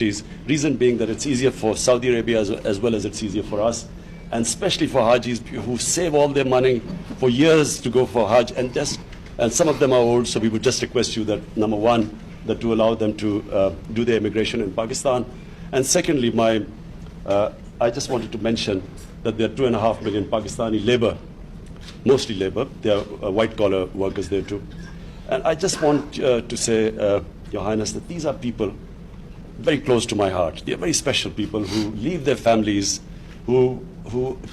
Reason being that it's easier for Saudi Arabia as well as it's easier for us, and especially for Hajis who save all their money for years to go for Hajj, and some of them are old, so we would just request you that, number one, that to allow them to do their immigration in Pakistan, and secondly, I just wanted to mention that there are 2.5 million Pakistani labor, mostly labor, they are white-collar workers there too, and I just want to say, Your Highness, that these are people very close to my heart. They are very special people who leave their families, who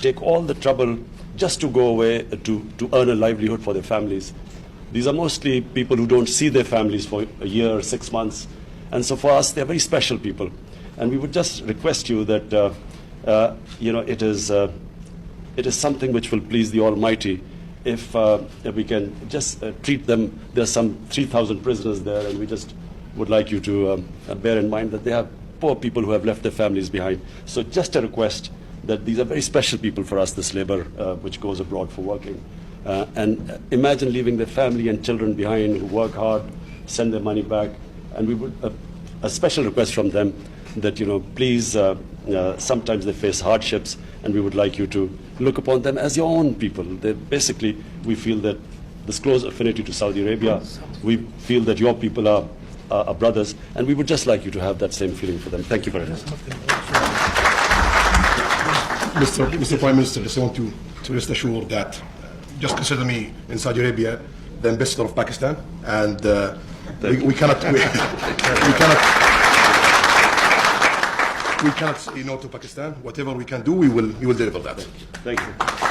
take all the trouble just to go away to earn a livelihood for their families. These are mostly people who don't see their families for a year, 6 months. And so for us, they are very special people. And we would just request you that, it is something which will please the Almighty if we can just treat them. There are some 3,000 prisoners there, and we just would like you to bear in mind that they have poor people who have left their families behind. So just a request that these are very special people for us, this labor which goes abroad for working. And imagine leaving their family and children behind who work hard, send their money back, and we would, a special request from them that, please, sometimes they face hardships, and we would like you to look upon them as your own people. Basically, we feel that this close affinity to Saudi Arabia, we feel that your people are brothers, and we would just like you to have that same feeling for them. Thank you very much. Mr. Prime Minister, just want to rest assured that just consider me in Saudi Arabia the ambassador of Pakistan, and we cannot say no to Pakistan. Whatever we can do, we will deliver that. Thank you.